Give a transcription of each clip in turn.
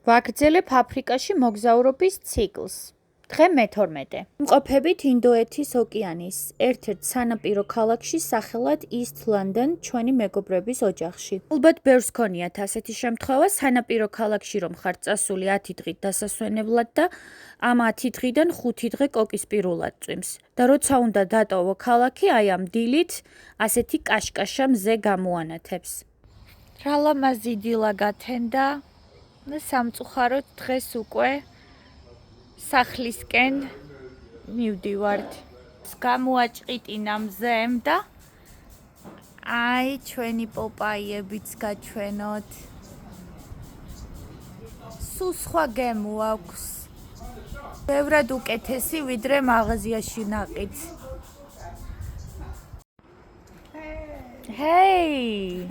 ვაგრძელებ აფრიკაში მოგზაურობის ციკლს. დღე მე-12. ვიმყოფებით ინდოეთის ოკეანის ერთ-ერთ სანაპირო ქალაქში სახელად East London, ჩვენი მეგობრების ოჯახში. ალბათ ბევრს გქონიათ ასეთი შემთხვევა, სანაპირო ქალაქში რომ ხართ წასული 10 დღით დასასვენებლად და ამ 10 დღიდან 5 დღე კოკისპირულად წვიმს. და როცა უნდა დატოვო ქალაქი, აი ამ დილით ასეთი კაშკაშა მზე გამოანათებს. რა ლამაზი დილა გათენდა და სამწუხაროდ დღეს უკვე სახლისკენ მივდივართ. გამოაჭყიტინა მზემ და აი ჩვენი პოპაიებიც გაჩვენოთ. სულ სხვა გემო აქვს. ბევრად უკეთესი ვიდრე მაღაზიაში ნაყიდს. ჰეი!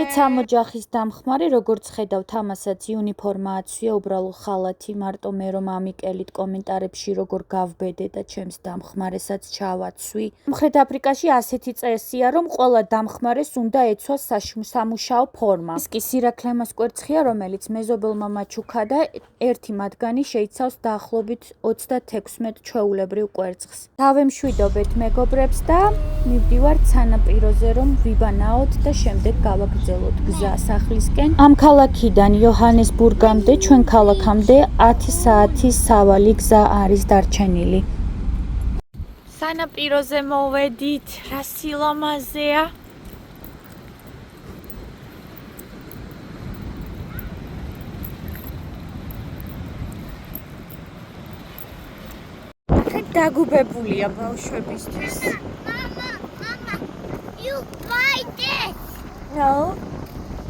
ეცამ ოჯახის დამხმარე, როგორც ხედავთ, ამასაც იუნიფორმა აცვია, უბრალო ხალათი, მარტო მე რომ ამიკელით კომენტარებში როგორ გავბედე და ჩემს დამხმარესაც ჩავაცვი. სამხრეთ აფრიკაში ასეთი წესია, რომ ყველა დამხმარეს უნდა ეცვას სამუშაო ფორმა. ეს კი სირაქლემას კვერცხია, რომელიც მეზობელმა მაჩუქა და ერთი მათგანი შეიცავს დაახლოებით 36 ჩვეულებრივ კვერცხს. დავემშვიდობეთ მეგობრებს და მივდივართ სანაპიროზე, რომ ვიბანაოთ და შემდეგ გავაგრძელოთ გზა სახლისკენ. ამ ქალაქიდან იოჰანესბურგამდე, ჩვენ ქალაქამდე 10 საათის სავალი გზა არის დარჩენილი. სანაპიროზე მოვედით, რა სილამაზეა. დაგუბებულია ბავშვებისთვის. You buy this. No,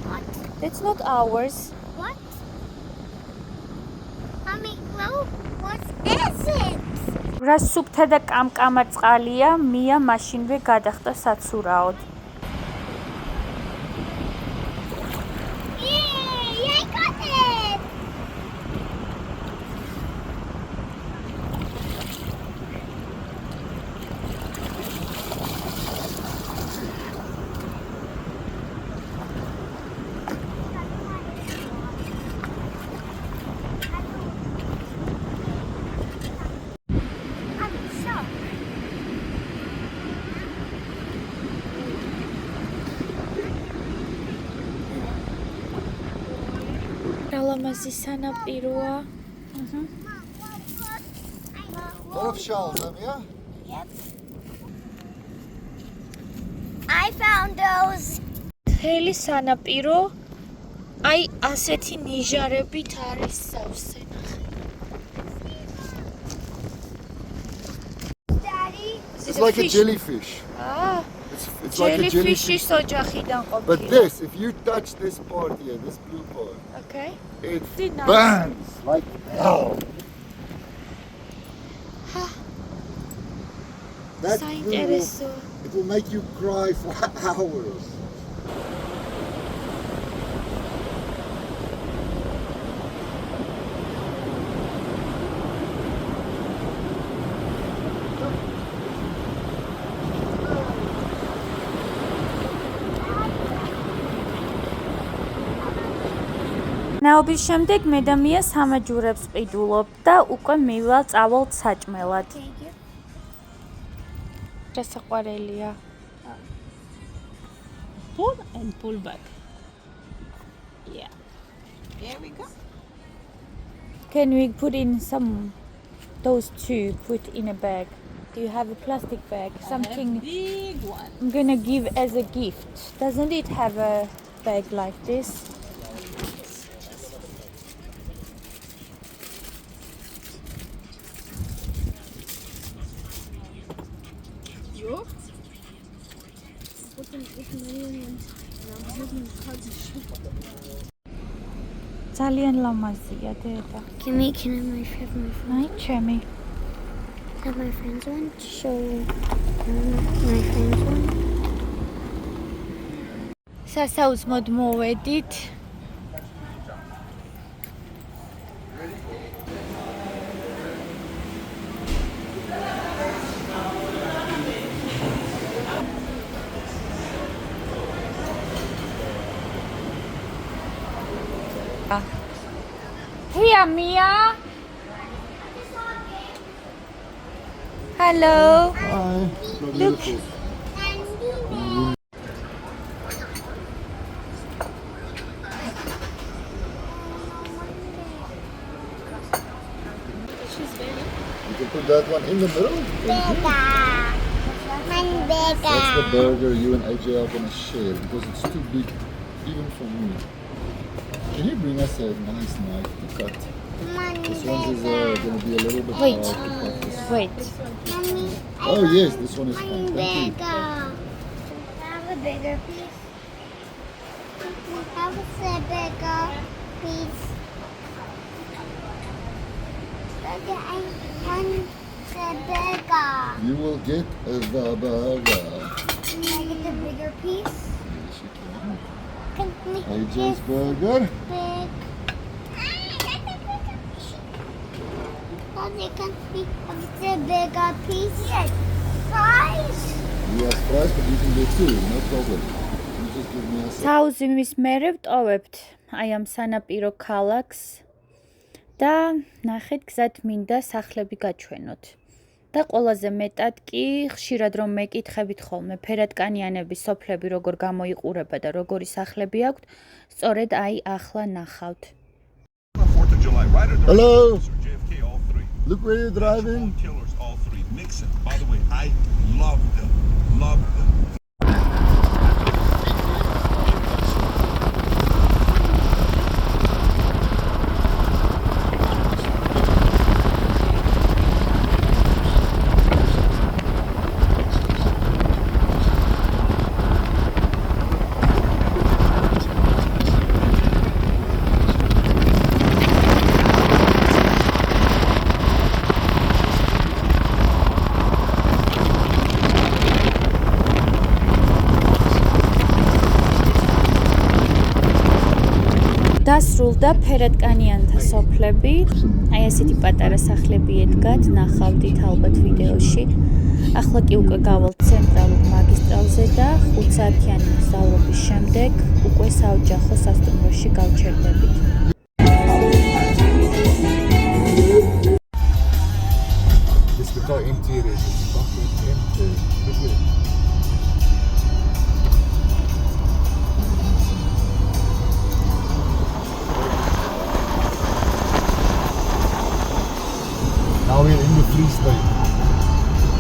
What? it's not ours. What? Mommy, no. What is it? რა სუფთა და კამკამა წყალია, მია მაშინვე გადახტა საცურაოდ. Yay! I got it. I'm shocked. რა ლამაზი სანაპიროა. Lot of shells, yeah? Yep. I found those. მთელი სანაპირო აი ასეთი ნიჟარებით არის სავსე. Daddy. It's like a jellyfish. Ah, It's like a jellyfish. ჯელიფიშის ოჯახიდან ყოფილი. But this, if you touch this part here, this blue part, Okay. it Didn't I? burns like hell. That blue საინტერესო. it will make you cry for hours. ნაობის შემდეგ მე და მია სამაჯურებს ყიდულობ და უკვე წავალთ საჭმელად. Thank you. დასაყვარელია. Pull and pull back. Yeah. There we go. Can we put in some those two put in a bag? Do you have a plastic bag? Something Big one. I'm gonna give as a gift. Doesn't it have a bag like this? You? ძალიან ლამაზია დედა. Can I have my friends? აი ჩემი. Have my friends one to show my friends one. სასაუზმოდ მოვედით. Here, Mia. Hello. Hi. Beautiful. You can put that one in the middle. That's the burger you and AJ are gonna share because it's too big even for me. Can you bring us a nice knife to cut? This one is gonna be a little bit Wait. hard to cut this. Wait. Oh yes, this one is fine. Thank you. Have a bigger piece. Have a bigger piece. Okay, I want the bigger. You will get the burger. Can I get the bigger piece? Yes, you can. Can we AJ's burger. big? Daddy, can we have the bigger piece? Yes. Fries. Yes, fries, but you can get two, no problem. You just give me a second. საუზიმის მერე ვტოვებთ აი ამ სანაპირო ქალაქს და ნახეთ გზად მინდა სახლები გაჩვენოთ. და ყველაზე მეტად კი ხშირად რომ მეკითხებით ხოლმე ფერადკანიანების სოფლები როგორ გამოიყურება და როგორი სახლები აქვთ, სწორედ აი ახლა ნახავთ. 4th of July, right at the Hello. JFK, all three. Look where you're driving. Killers, all three. Nixon. By the way, I love them. Love them. დასრულდა ფერადკანიანთა სოფლები. აი ესეთი პატარა სახლები ედგათ, ნახავდით ალბათ ვიდეოში. ახლა კი უკვე გავალთ ცენტრალურ მაგისტრალზე და 5 საათიანი მგზავრობის შემდეგ უკვე საოჯახო სასტუმროში გავჩერდებით. It's because interior is fucking empty. Look at it. Now we're in the Free State.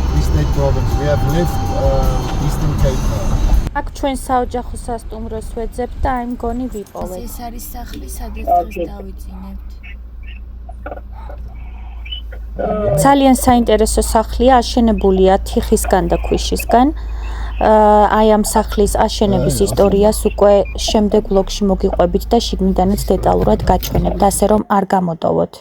Free State province. We have left Eastern Cape now. აქ ჩვენ საოჯახო სასტუმროს ვეძებთ და აი მგონი ვიპოვეთ. ეს არის სახლი, სადაც დავიძინებთ. ძალიან საინტერესო სახლია, აშენებულია თიხისგან და ქვიშისგან. აი ამ სახლის აშენების ისტორიას უკვე შემდეგ ვლოგში მოგიყვებით და შიგნიდანაც დეტალურად გაჩვენებთ, ასე რომ არ გამოტოვოთ.